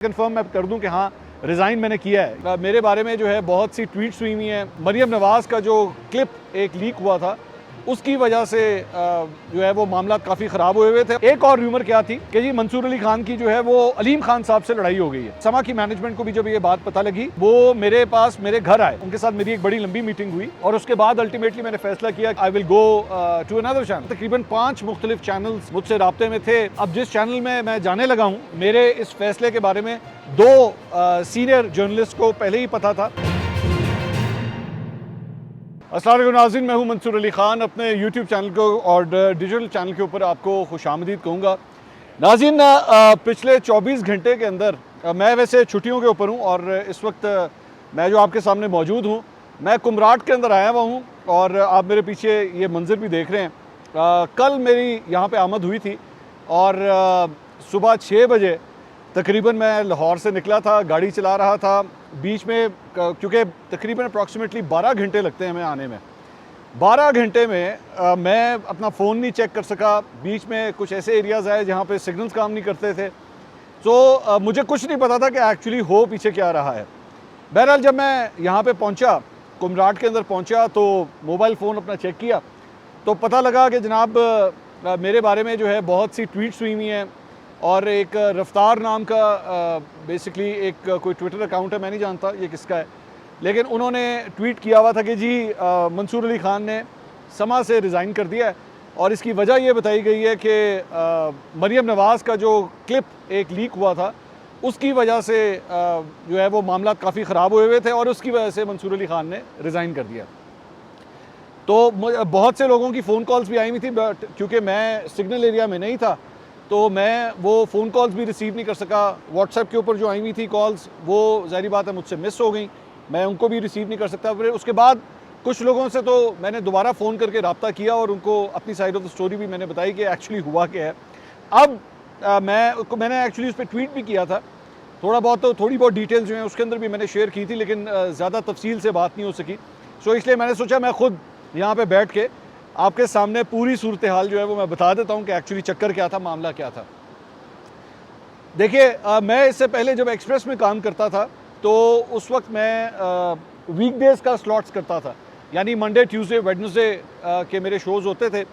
Confirm मैं कर दूं कि हाँ रिज़ाइन मैंने किया है। मेरे बारे में जो है बहुत सी ट्वीट्स हुई हैं। मरियम नवाज़ का जो क्लिप एक लीक हुआ था उसकी वजह से जो है वो मामला काफ़ी ख़राब हुए थे। एक और र्यूमर क्या थी कि जी मंसूर अली खान की जो है वो अलीम खान साहब से लड़ाई हो गई है। समा की मैनेजमेंट को भी जब ये बात पता लगी वो मेरे पास मेरे घर आए, उनके साथ मेरी एक बड़ी लंबी मीटिंग हुई और उसके बाद अल्टीमेटली मैंने फैसला किया I will go to another channel. तकरीबन 5 मुख्तलिफ चैनल्स मुझसे राब्ते में थे। अब जिस चैनल में मैं जाने लगा हूँ मेरे इस फैसले के बारे में 2 सीनियर जर्नलिस्ट को पहले ही पता था। अस्सलाम वालेकुम नाज़रीन, मैं हूं मंसूर अली ख़ान। अपने YouTube चैनल को और डिजिटल चैनल के ऊपर आपको खुशामदीद कहूँगा। नाज़रीन, पिछले 24 घंटे के अंदर मैं वैसे छुट्टियों के ऊपर हूं और इस वक्त मैं जो आपके सामने मौजूद हूं मैं कुमराट के अंदर आया हुआ हूं और आप मेरे पीछे ये मंज़र भी देख रहे हैं। कल मेरी यहाँ पे आमद हुई थी और सुबह 6 बजे तकरीबन मैं लाहौर से निकला था, गाड़ी चला रहा था। बीच में क्योंकि तकरीबन अप्रॉक्सीमेटली 12 घंटे लगते हैं हमें आने में, 12 घंटे में मैं अपना फ़ोन नहीं चेक कर सका। बीच में कुछ ऐसे एरियाज़ आए जहाँ पे सिग्नल्स काम नहीं करते थे, तो मुझे कुछ नहीं पता था कि एक्चुअली हो पीछे क्या रहा है। बहरहाल जब मैं यहाँ पे पहुँचा, कुमराट के अंदर पहुँचा, तो मोबाइल फ़ोन अपना चेक किया तो पता लगा कि जनाब मेरे बारे में जो है बहुत सी ट्वीट्स हुई हैं और एक रफ्तार नाम का बेसिकली एक कोई ट्विटर अकाउंट है, मैं नहीं जानता ये किसका है, लेकिन उन्होंने ट्वीट किया हुआ था कि जी मंसूर अली ख़ान ने समा से रिज़ाइन कर दिया है और इसकी वजह ये बताई गई है कि मरियम नवाज़ का जो क्लिप एक लीक हुआ था उसकी वजह से जो है वो मामला काफ़ी ख़राब हुए थे और उसकी वजह से मंसूर अली ख़ान ने रिज़ाइन कर दिया। तो बहुत से लोगों की फ़ोन कॉल्स भी आई हुई थी, बट क्योंकि मैं सिग्नल एरिया में नहीं था तो मैं वो फ़ोन कॉल्स भी रिसीव नहीं कर सका। व्हाट्सएप के ऊपर जो आई हुई थी कॉल्स वो ज़ाहिर बात है मुझसे मिस हो गई, मैं उनको भी रिसीव नहीं कर सकता। फिर उसके बाद कुछ लोगों से तो मैंने दोबारा फ़ोन करके रब्ता किया और उनको अपनी साइड ऑफ द स्टोरी भी मैंने बताई कि एक्चुअली हुआ क्या है। अब मैंने एक्चुअली उस पर ट्वीट भी किया था, थोड़ी बहुत डिटेल्स जो हैं उसके अंदर भी मैंने शेयर की थी, लेकिन ज़्यादा तफसील से बात नहीं हो सकी। सो इसलिए मैंने सोचा मैं ख़ुद यहाँ पर बैठ के आपके सामने पूरी सूरत हाल जो है वो मैं बता देता हूँ कि एक्चुअली चक्कर क्या था, मामला क्या था। देखिए, मैं इससे पहले जब एक्सप्रेस में काम करता था तो उस वक्त मैं वीकडेज़ का स्लॉट्स करता था, यानी मंडे, ट्यूसडे, वेडनेसडे के मेरे शोज़ होते थे।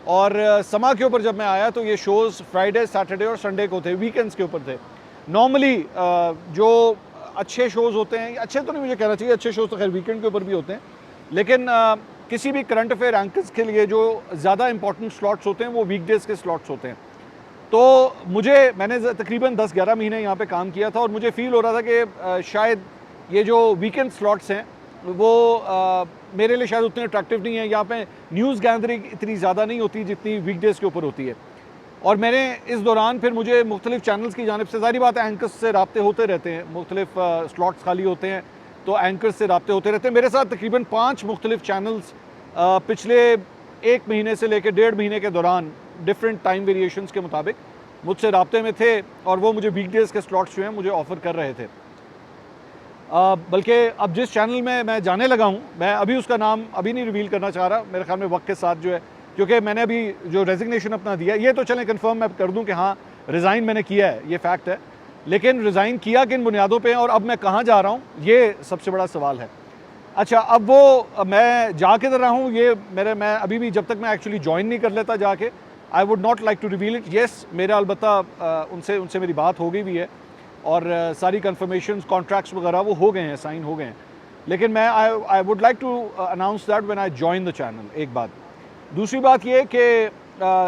और समा के ऊपर जब मैं आया तो ये शोज़ फ्राइडे, सैटरडे और संडे को थे, वीकेंड्स के ऊपर थे। नॉर्मली जो अच्छे शोज़ होते हैं, अच्छे तो नहीं मुझे कहना चाहिए, अच्छे शोज़ तो खैर वीकेंड के ऊपर भी होते हैं, लेकिन किसी भी करंट अफेयर एंकर्स के लिए जो ज़्यादा इंपॉर्टेंट स्लॉट्स होते हैं वो वीकडेज़ के स्लॉट्स होते हैं। तो मैंने तकरीबन 10-11 महीने यहाँ पे काम किया था और मुझे फ़ील हो रहा था कि शायद ये जो वीकेंड स्लॉट्स हैं वो मेरे लिए शायद उतने अट्रैक्टिव नहीं है। यहाँ पे न्यूज़ गैदरिंग इतनी ज़्यादा नहीं होती जितनी वीकडेज़ के ऊपर होती है। और मैंने इस दौरान फिर मुझे मुख्तलिफ चैनल्स की जानिब से, ज़ाहिर बात है एंकर्स से राब्ते होते रहते हैं, मुख्तलिफ स्लॉट्स खाली होते हैं तो एंकर्स से राब्ते होते रहते हैं। मेरे साथ तकरीबन 5 मुख्तलिफ चैनल्स पिछले 1 महीने से लेकर 1.5 महीने के दौरान डिफरेंट टाइम वेरिएशंस के मुताबिक मुझसे राब्ते में थे और वो मुझे वीकडेज़ के स्लॉट्स जो हैं मुझे ऑफ़र कर रहे थे। बल्कि अब जिस चैनल में मैं जाने लगा हूँ, मैं अभी उसका नाम अभी नहीं रिवील करना चाह रहा, मेरे ख्याल में वक्त के साथ जो है, क्योंकि मैंने अभी जो रेजिग्नेशन अपना दिया ये तो चलें कन्फर्म मैं कर दूँ कि हाँ रिज़ाइन मैंने किया है, ये फ़ैक्ट है, लेकिन रिज़ाइन किया किन बुनियादों पे और अब मैं कहाँ जा रहा हूँ ये सबसे बड़ा सवाल है। अच्छा, अब वो मैं जा किधर रहा हूँ ये मैं अभी भी जब तक मैं एक्चुअली ज्वाइन नहीं कर लेता जाके, I would not like to reveal it. Yes, मेरा अलबत्ता उनसे मेरी बात हो गई भी है और सारी कन्फर्मेशंस, कॉन्ट्रैक्ट्स वगैरह वो हो गए हैं, साइन हो गए हैं, लेकिन मैं I would like to announce that when I join the channel. एक बात। दूसरी बात ये कि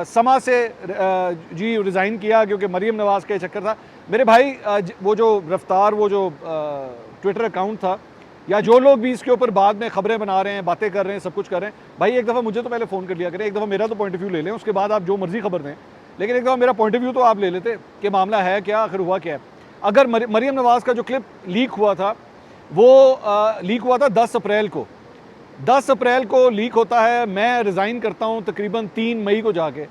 समा से जी रिज़ाइन किया क्योंकि मरियम नवाज़ का चक्कर था। मेरे भाई वो जो रफ्तार, वो जो ट्विटर अकाउंट था, या जो लोग भी इसके ऊपर बाद में खबरें बना रहे हैं, बातें कर रहे हैं, सब कुछ कर रहे हैं, भाई एक दफ़ा मुझे तो पहले फ़ोन कर लिया करें, एक दफ़ा मेरा तो पॉइंट ऑफ व्यू ले लें, उसके बाद आप जो मर्ज़ी खबर दें, लेकिन एक दफ़ा मेरा पॉइंट ऑफ व्यू तो आप ले लेते कि मामला है क्या, आखिर हुआ क्या है। अगर मरियम नवाज़ का जो क्लिप लीक हुआ था वो लीक हुआ था 10 अप्रैल को, 10 अप्रैल को लीक होता है, मैं रिज़ाइन करता हूँ तकरीबन 3 मई को जाके।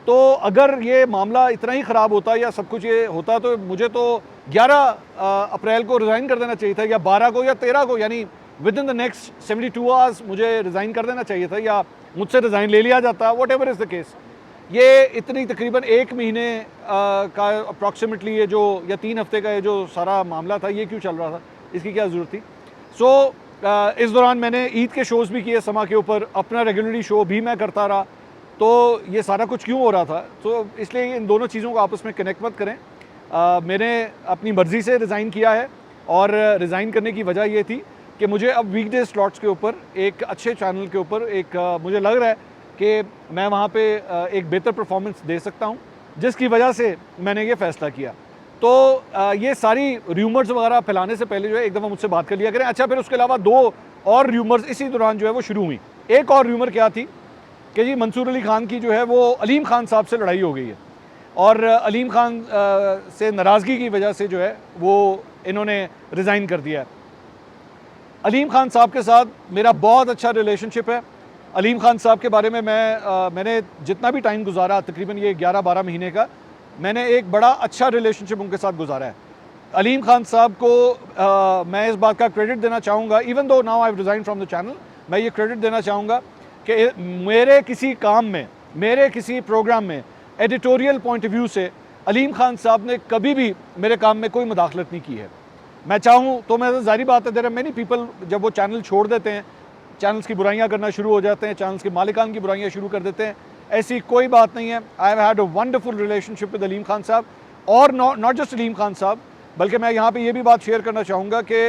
तो अगर ये मामला इतना ही ख़राब होता या सब कुछ ये होता तो मुझे तो 11 अप्रैल को रिज़ाइन कर देना चाहिए था, या 12 को या 13 को, यानी with in the next 72 hours मुझे रिज़ाइन कर देना चाहिए था, या मुझसे रिज़ाइन ले लिया जाता, what ever is the case. ये इतनी तकरीबन 1 महीने का अप्रॉक्सीमेटली ये जो या 3 हफ्ते का ये जो सारा मामला था ये क्यों चल रहा था, इसकी क्या ज़रूरत थी। सो इस दौरान मैंने ईद के शोज़ भी किए समा के ऊपर, अपना रेगुलरली शो भी मैं करता रहा। तो ये सारा कुछ क्यों हो रहा था, तो इसलिए इन दोनों चीज़ों को आपस में कनेक्ट मत करें। मैंने अपनी मर्ज़ी से रिज़ाइन किया है और रिज़ाइन करने की वजह ये थी कि मुझे अब वीकडे स्लॉट्स के ऊपर एक अच्छे चैनल के ऊपर एक मुझे लग रहा है कि मैं वहाँ पे एक बेहतर परफॉर्मेंस दे सकता हूँ, जिसकी वजह से मैंने ये फ़ैसला किया। तो ये सारी र्यूमर्स वगैरह फैलाने से पहले जो है एक दफ़ा मुझसे बात कर लिया करें। अच्छा, फिर उसके अलावा 2 और र्यूमर्स इसी दौरान जो है वो शुरू हुई। एक और र्यूमर क्या थी कि जी मंसूर अली खान की जो है वो अलीम खान साहब से लड़ाई हो गई है और अलीम खान से नाराज़गी की वजह से जो है वो इन्होंने रिज़ाइन कर दिया है। अलीम खान साहब के साथ मेरा बहुत अच्छा रिलेशनशिप है। अलीम खान साहब के बारे में मैंने जितना भी टाइम गुजारा, तकरीबन ये 11-12 महीने का, मैंने एक बड़ा अच्छा रिलेशनशिप उनके साथ गुजारा है। अलीम खान साहब को मैं इस बात का क्रेडिट देना चाहूँगा, even though now I have resign from the channel, मैं ये क्रेडिट देना चाहूँगा कि मेरे किसी काम में, मेरे किसी प्रोग्राम में एडिटोरियल पॉइंट ऑफ व्यू से अलीम खान साहब ने कभी भी मेरे काम में कोई मुदाखलत नहीं की है। मैं चाहूँ तो मैं ज़ाहिर बात है, देयर आर मेनी पीपल जब वो चैनल छोड़ देते हैं, चैनल्स की बुराइयाँ करना शुरू हो जाते हैं, चैनल्स के मालिकान की बुराइयाँ शुरू कर देते हैं। ऐसी कोई बात नहीं है। आई have had a wonderful relationship with Aleem Khan साहब, और नॉट जस्ट अलीम खान साहब, बल्कि मैं यहाँ पे ये भी बात शेयर करना चाहूँगा कि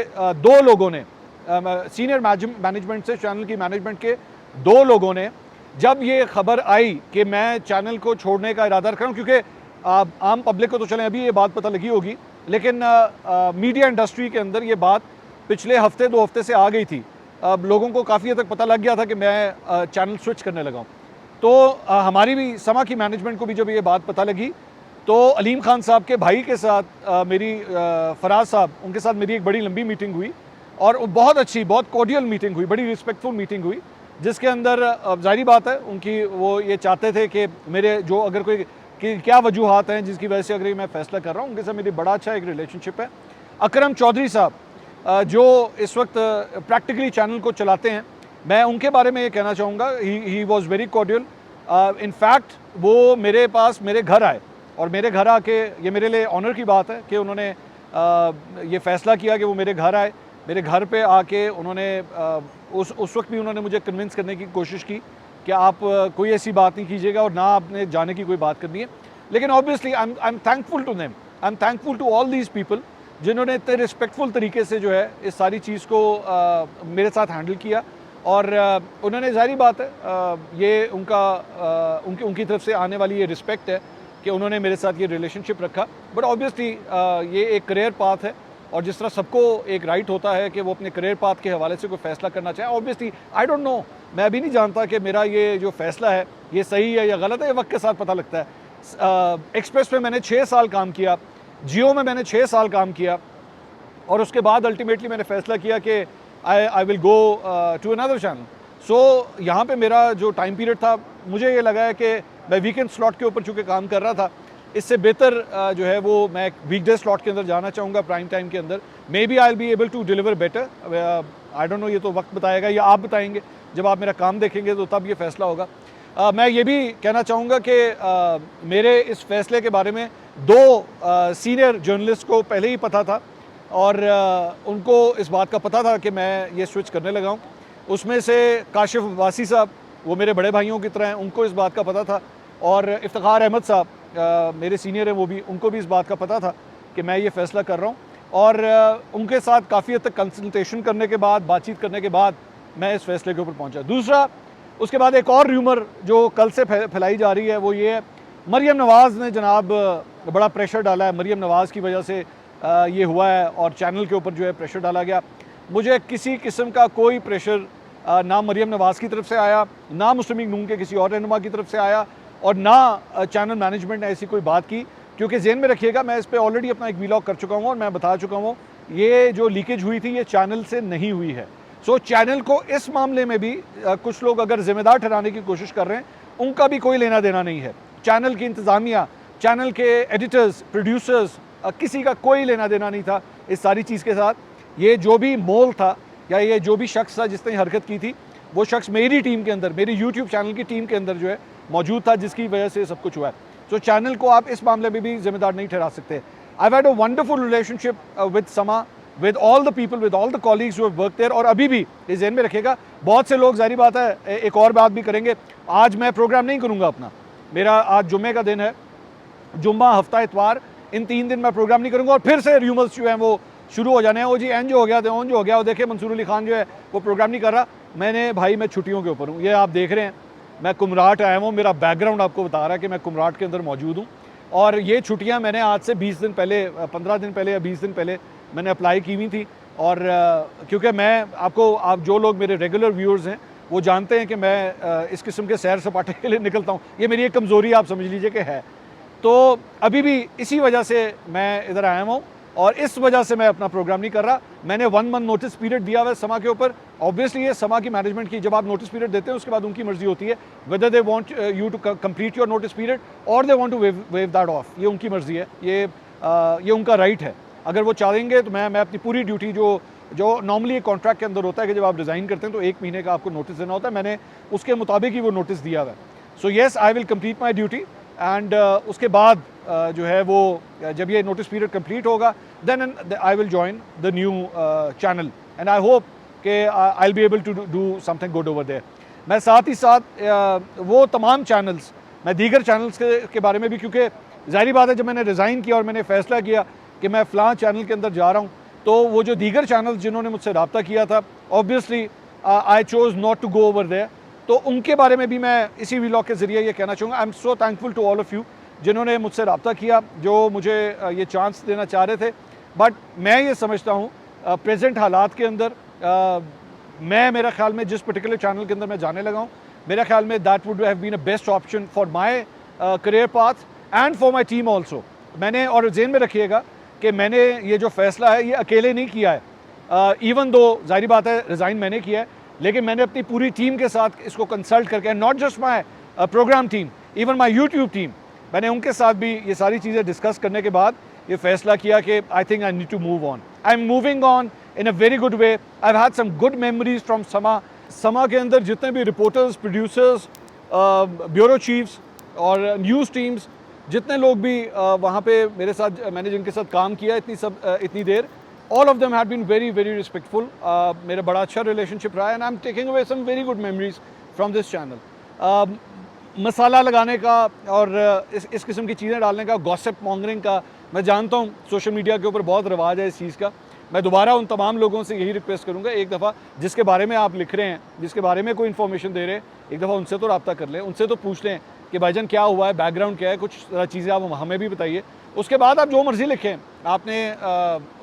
2 लोगों ने, सीनियर मैनेजमेंट से, चैनल की मैनेजमेंट के 2 लोगों ने, जब ये खबर आई कि मैं चैनल को छोड़ने का इरादा रख रहा हूँ, क्योंकि आम पब्लिक को तो चलें अभी ये बात पता लगी होगी, लेकिन मीडिया इंडस्ट्री के अंदर ये बात पिछले हफ्ते 2 हफ्ते से आ गई थी। लोगों को काफ़ी हद तक पता लग गया था कि मैं चैनल स्विच करने लगा हूँ। तो हमारी भी समा की मैनेजमेंट को भी जब ये बात पता लगी, तो अलीम खान साहब के भाई के साथ मेरी फराज साहब, उनके साथ मेरी एक बड़ी लंबी मीटिंग हुई और बहुत अच्छी, बहुत कॉर्डियल मीटिंग हुई, बड़ी रिस्पेक्टफुल मीटिंग हुई, जिसके अंदर ज़ाहिर बात है उनकी वो ये चाहते थे कि मेरे जो अगर कोई कि क्या वजूहात हैं जिसकी वजह से अगर मैं फ़ैसला कर रहा हूँ, उनके साथ मेरी बड़ा अच्छा एक रिलेशनशिप है। अकरम चौधरी साहब जो इस वक्त प्रैक्टिकली चैनल को चलाते हैं, मैं उनके बारे में ये कहना चाहूँगा, he was very cordial. In fact वो मेरे पास मेरे घर आए और मेरे घर आके, ये मेरे लिए ऑनर की बात है कि उन्होंने ये फ़ैसला किया कि वो मेरे घर आए। मेरे घर पे आके उन्होंने उस वक्त भी उन्होंने मुझे कन्विंस करने की कोशिश की कि आप कोई ऐसी बात नहीं कीजिएगा और ना आपने जाने की कोई बात करनी है। लेकिन obviously I am thankful to them, I am thankful to all these people जिन्होंने इतने रिस्पेक्टफुल तरीके से जो है इस सारी चीज़ को मेरे साथ हैंडल किया। और उन्होंने, ज़ाहिर बात है, ये उनकी तरफ से आने वाली ये रिस्पेक्ट है कि उन्होंने मेरे साथ ये रिलेशनशिप रखा। बट ऑब्वियसली ये एक करियर पाथ है और जिस तरह सबको एक राइट होता है कि वो अपने करियर पाथ के हवाले से कोई फ़ैसला करना चाहे। ऑब्वियसली आई डोंट नो, मैं अभी नहीं जानता कि मेरा ये जो फ़ैसला है ये सही है या गलत है, ये वक्त के साथ पता लगता है। एक्सप्रेस पे मैंने 6 साल काम किया, जियो में मैंने 6 साल काम किया, और उसके बाद अल्टीमेटली मैंने फ़ैसला किया कि I will go to another channel. So यहाँ पे मेरा जो टाइम पीरियड था, मुझे ये लगा है कि मैं वीकेंड स्लॉट के ऊपर चूँकि काम कर रहा था, इससे बेहतर जो है वो मैं वीकडे स्लॉट के अंदर जाना चाहूँगा, प्राइम टाइम के अंदर। Maybe I will be able to deliver better, I don't know, ये तो वक्त बताएगा या आप बताएंगे, जब आप मेरा काम देखेंगे तो तब ये फ़ैसला होगा। मैं ये भी कहना चाहूँगा कि मेरे इस फ़ैसले के बारे में 2 सीनियर जर्नलिस्ट को पहले ही पता था और उनको इस बात का पता था कि मैं ये स्विच करने लगा हूँ। उसमें से काशिफ वासी साहब, वो मेरे बड़े भाइयों की तरह हैं, उनको इस बात का पता था, और इफ्तिखार अहमद साहब मेरे सीनियर हैं, वो भी, उनको भी इस बात का पता था कि मैं ये फ़ैसला कर रहा हूँ। और उनके साथ काफ़ी हद तक कंसल्टेशन करने के बाद, बातचीत करने के बाद मैं इस फ़ैसले के ऊपर पहुँचा। दूसरा, उसके बाद एक और र्यूमर जो कल से फैलाई जा रही है वो ये है, मरियम नवाज़ ने जनाब बड़ा प्रेशर डाला है, मरियम नवाज़ की वजह से ये हुआ है और चैनल के ऊपर जो है प्रेशर डाला गया। मुझे किसी किस्म का कोई प्रेशर ना मरियम नवाज़ की तरफ से आया, ना मुस्लिम लीग नून के किसी और रहनुमा की तरफ से आया, और ना चैनल मैनेजमेंट ने ऐसी कोई बात की। क्योंकि ज़हन में रखिएगा, मैं इस पर ऑलरेडी अपना एक व्लॉग कर चुका हूँ और मैं बता चुका हूँ, ये जो लीकेज हुई थी ये चैनल से नहीं हुई है। सो चैनल को इस मामले में भी कुछ लोग अगर ज़िम्मेदार ठहराने की कोशिश कर रहे हैं, उनका भी कोई लेना देना नहीं है। चैनल की इंतज़ामिया, चैनल के एडिटर्स, प्रोड्यूसर्स, किसी का कोई लेना देना नहीं था इस सारी चीज़ के साथ। ये जो भी मोल था या ये जो भी शख्स था जिसने हरकत की थी, वो शख्स मेरी टीम के अंदर, मेरी यूट्यूब चैनल की टीम के अंदर जो है मौजूद था जिसकी वजह से सब कुछ हुआ है। तो चैनल को आप इस मामले में भी जिम्मेदार नहीं ठहरा सकते। I had a wonderful relationship with Sama, with all the people, with all the colleagues who have work there, और अभी भी इस ज़हन में रखिएगा, बहुत से लोग ज़ाहिर बात है एक और बात भी करेंगे, आज मैं प्रोग्राम नहीं करूँगा अपना, मेरा आज जुम्मे का दिन है, जुम्मा हफ्ता इतवार, इन 3 दिन मैं प्रोग्राम नहीं करूँगा, और फिर से र्यूमर्स जो हैं वो शुरू हो जाने हैं, वो जी एंज हो गया, ओंज हो गया, वो देखिए मंसूर अली खान जो है वो प्रोग्राम नहीं कर रहा। मैंने भाई मैं छुट्टियों के ऊपर हूँ, ये आप देख रहे हैं, मैं कुमराट आया हूँ, मेरा बैकग्राउंड आपको बता रहा है कि मैं कुमराट के अंदर मौजूद हूँ, और ये छुट्टियाँ मैंने आज से 20 दिन पहले, 15 दिन पहले या 20 दिन पहले मैंने अप्लाई की हुई थी। और क्योंकि मैं आपको, आप जो लोग मेरे रेगुलर व्यूअर्स हैं वो जानते हैं कि मैं इस किस्म के सैर सपाटे के लिए निकलता हूँ, ये मेरी एक कमज़ोरी आप समझ लीजिए कि है। तो अभी भी इसी वजह से मैं इधर आया हूँ, और इस वजह से मैं अपना प्रोग्राम नहीं कर रहा। मैंने 1 मंथ नोटिस पीरियड दिया हुआ है समा के ऊपर। ऑब्वियसली ये समा की मैनेजमेंट की, जब आप नोटिस पीरियड देते हैं उसके बाद उनकी मर्जी होती है whether they want you to complete your notice period और they want to waive that off. ये उनकी मर्जी है, ये उनका राइट है। अगर वो चाहेंगे तो मैं अपनी पूरी ड्यूटी जो नॉर्मली एक कॉन्ट्रैक्ट के अंदर होता है कि जब आप रिज़ाइन करते हैं तो 1 महीने का आपको नोटिस देना होता है, मैंने उसके मुताबिक ही वो नोटिस दिया हुआ है। So yes, I will complete my duty, and उसके बाद जो है वो जब ये नोटिस पीरियड कंप्लीट होगा then I will join the new channel, and I hope कि I will be able to do something good over there. मैं साथ ही साथ वो तमाम चैनल्स, मैं दीगर चैनल्स के बारे में भी, क्योंकि ज़ाहिर बात है जब मैंने रिज़ाइन किया और मैंने फ़ैसला किया कि मैं फ़लाँ चैनल के अंदर जा रहा हूँ, तो वो जो दीगर चैनल्स जिन्होंने मुझसे रब्ता किया था, obviously I chose not to go over there, तो उनके बारे में भी मैं इसी व्लॉग के ज़रिए ये कहना चाहूँगा। I am so thankful to all of you जिन्होंने मुझसे रब्ता किया, जो मुझे ये चांस देना चाह रहे थे। बट मैं ये समझता हूँ प्रेजेंट हालात के अंदर मैं, मेरा ख्याल में जिस पर्टिकुलर चैनल के अंदर मैं जाने लगा हूँ, मेरा ख्याल में that would have been a best option for my career path and for my team also. मैंने, और ज़हन में रखिएगा कि मैंने ये जो फ़ैसला है ये अकेले नहीं किया है, इवन दो ज़ाहिर बात है रिज़ाइन मैंने किया है, लेकिन मैंने अपनी पूरी टीम के साथ इसको कंसल्ट करके, not just my programme team, even my YouTube team, मैंने उनके साथ भी ये सारी चीज़ें डिस्कस करने के बाद ये फ़ैसला किया कि I think I need to move on. I am moving on in a very good way. I have had some good memories from Samaa के अंदर जितने भी रिपोर्टर्स, प्रोड्यूसर्स, ब्यूरो चीफ्स और न्यूज़ टीम्स, जितने लोग भी वहाँ पे मेरे साथ, मैंने जिनके साथ काम किया इतनी देर, all of them had been very very respectful. मेरा बड़ा अच्छा रिलेशनशिप रहा है, and I'm taking away some very good memories from this channel. मसाला लगाने का और इस किस्म की चीज़ें डालने का, गॉसिप मॉन्गरिंग का, मैं जानता हूँ सोशल मीडिया के ऊपर बहुत रिवाज है इस चीज़ का। मैं दोबारा उन तमाम लोगों से यही रिक्वेस्ट करूँगा, एक दफ़ा जिसके बारे में आप लिख रहे हैं, जिसके बारे में कोई इन्फॉर्मेशन दे रहे हैं, एक दफ़ा उनसे तो रब्ता कर लें, उनसे तो पूछ लें कि भाईजान क्या हुआ है, बैकग्राउंड क्या है, कुछ चीज़ें आप हमें भी बताइए। उसके बाद आप जो मर्ज़ी लिखें, आपने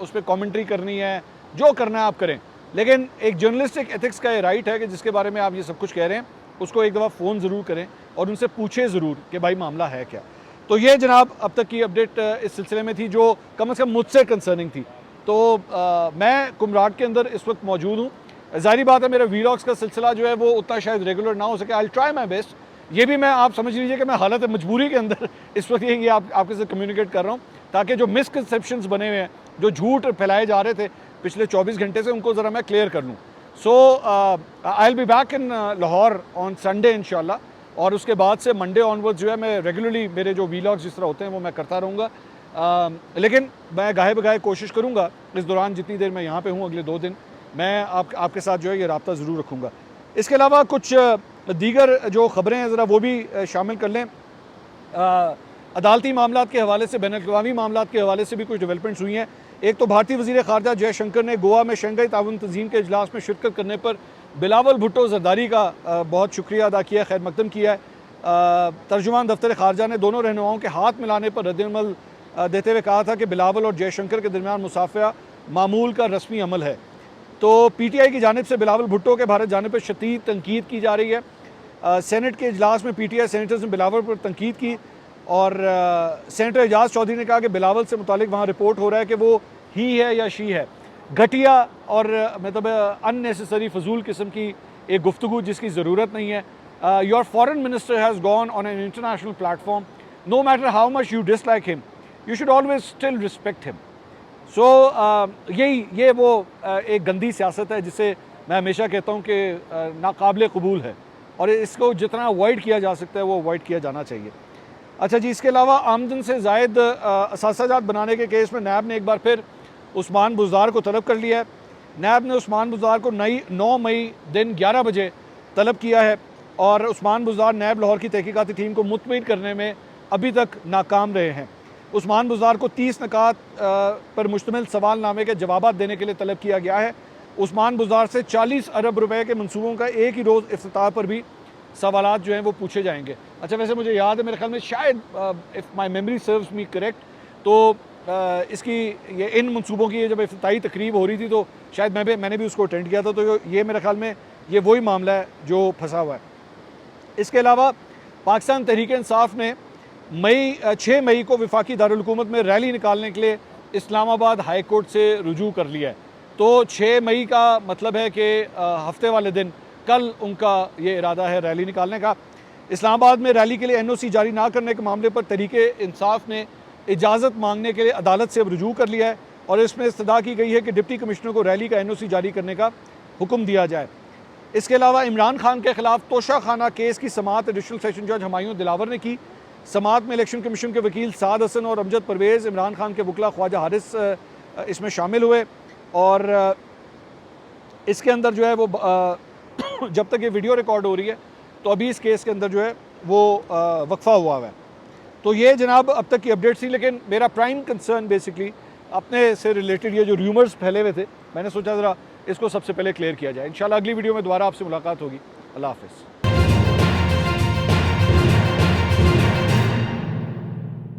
उस पर कॉमेंट्री करनी है, जो करना है आप करें, लेकिन एक जर्नलिस्टिक एथिक्स का ये राइट है कि जिसके बारे में आप ये सब कुछ कह रहे हैं उसको एक दफ़ा फ़ोन ज़रूर करें और उनसे पूछें ज़रूर कि भाई मामला है क्या। तो ये जनाब अब तक की अपडेट इस सिलसिले में थी जो कम से कम मुझसे कंसर्निंग थी। तो मैं कुमराट के अंदर इस वक्त मौजूद हूँ। ज़ाहिर बात है मेरा वीलॉग्स का सिलसिला जो है वो उतना शायद रेगुलर ना हो सके, I will try my best. ये भी मैं, आप समझ लीजिए कि मैं हालत मजबूरी के अंदर इस वक्त ये आपके साथ कम्युनिकेट कर रहा हूँ, ताकि जो मिसकंसेप्शंस बने हुए हैं, जो झूठ फैलाए जा रहे थे पिछले 24 घंटे से, उनको ज़रा मैं क्लियर कर लूँ। So I will be back in Lahore on Sunday इंशाल्लाह, और उसके बाद से मंडे ऑनवर्ड्स जो है मैं रेगुलरली मेरे जो वीलॉग्स जिस तरह होते हैं वो मैं करता रहूँगा। लेकिन मैं गाहे बगाहे कोशिश करूँगा इस दौरान जितनी देर मैं यहाँ पे हूँ, अगले 2 दिन मैं आपके साथ जो है ये रब्ता ज़रूर रखूँगा। इसके अलावा कुछ दीगर जो ख़बरें हैं ज़रा वो भी शामिल कर लें। अदालती मामलात के हवाले से, बैनुल-अक़वामी मामलात के हवाले से भी कुछ डेवलपमेंट्स हुई हैं। एक तो भारतीय वज़ीर ख़ारजा जयशंकर ने गोवा में शंघाई ताउन तंज़ीम के इजलास में शिरकत करने पर बिलावल भुट्टो ज़रदारी का बहुत शुक्रिया अदा किया, खैर मकदम किया है। तर्जुमान दफ्तर ख़ारजा ने दोनों रहनुमाओं के हाथ मिलाने पर रद्द-ए-अमल देते हुए कहा था कि बिलावल और जयशंकर के दरमियान मुसाफ़ा मामूल का रस्मी अमल है। तो PTI की जानिब से बिलावल भुट्टो के भारत जाने पर शदीद तनकीद की जा रही है। सेनेट के इजलास में PTI सेनेटर्स ने बिलावल पर तनकीद की और सेनेटर एजाज चौधरी ने कहा कि बिलावल से मुतालिक वहाँ रिपोर्ट हो रहा है कि वो ही है या शी है। घटिया और मतलब अननेसेसरी फजूल किस्म की एक गुफ्तगू जिसकी ज़रूरत नहीं है। Your foreign minister has gone on an international platform, no matter how much you dislike him, you should always still respect him. So ये वो एक गंदी सियासत है जिसे मैं हमेशा कहता हूँ कि नाकाबिल कबूल है। और इसको जितना अवॉइड किया जा सकता है वो अवॉइड किया जाना चाहिए। अच्छा जी, इसके अलावा आमदन से ज़ायद असासाजात बनाने के केस में नैब ने एक बार फिर उस्मान बुज़दार को तलब कर लिया है। नैब ने उस्मान बुज़दार को 9 मई दिन 11 बजे तलब किया है और उस्मान बुज़दार नैब लाहौर की तहकीकाती टीम को मुतमिन करने में अभी तक नाकाम रहे हैं। उस्मान बुज़दार को 30 नकात पर मुश्तमिल सवालनामे के जवाब देने के लिए तलब किया गया है। उस्मान बुज़दार से 40 अरब रुपए के मंसूबों का एक ही रोज़ इफ्तिताह पर भी सवालात जो हैं वो पूछे जाएंगे। अच्छा, वैसे मुझे याद है, मेरे ख्याल में शायद if my memory serves me correct, तो इसकी ये इन मंसूबों की जब इफ्तिताही तकरीब हो रही थी तो शायद मैंने भी उसको अटेंड किया था, तो ये मेरे ख्याल में ये वही मामला है जो फंसा हुआ है। इसके अलावा पाकिस्तान तहरीक इंसाफ ने 6 मई को वफाकी दारुल हुकूमत में रैली निकालने के लिए इस्लामाबाद हाई कोर्ट से रुजू कर लिया है। तो 6 मई का मतलब है कि हफ्ते वाले दिन कल उनका ये इरादा है रैली निकालने का। इस्लामाबाद में रैली के लिए NOC जारी ना करने के मामले पर तहरीक इंसाफ ने इजाज़त मांगने के लिए अदालत से अब रुजू कर लिया है और इसमें इस्तदा की गई है कि डिप्टी कमिश्नर को रैली का NOC जारी करने का हुक्म दिया जाए। इसके अलावा इमरान खान के खिलाफ तोशा खाना केस की समाअत एडिशनल सेशन जज हुमायूं दिलावर ने की। समाअत में इलेक्शन कमीशन के वकील साद हसन और अमजद परवेज़, इमरान खान के वकला ख्वाजा हारिस इसमें शामिल हुए और इसके अंदर जो है वो जब तक ये वीडियो रिकॉर्ड हो रही है तो अभी इस केस के अंदर जो है वो वक्फा हुआ है। तो ये जनाब अब तक की अपडेट्स थी, लेकिन मेरा प्राइम कंसर्न बेसिकली अपने से रिलेटेड ये जो र्यूमर्स फैले हुए थे, मैंने सोचा ज़रा इसको सबसे पहले क्लियर किया जाए। इंशाल्लाह अगली वीडियो में दोबारा आपसे मुलाकात होगी। अल्लाह हाफ़िज़।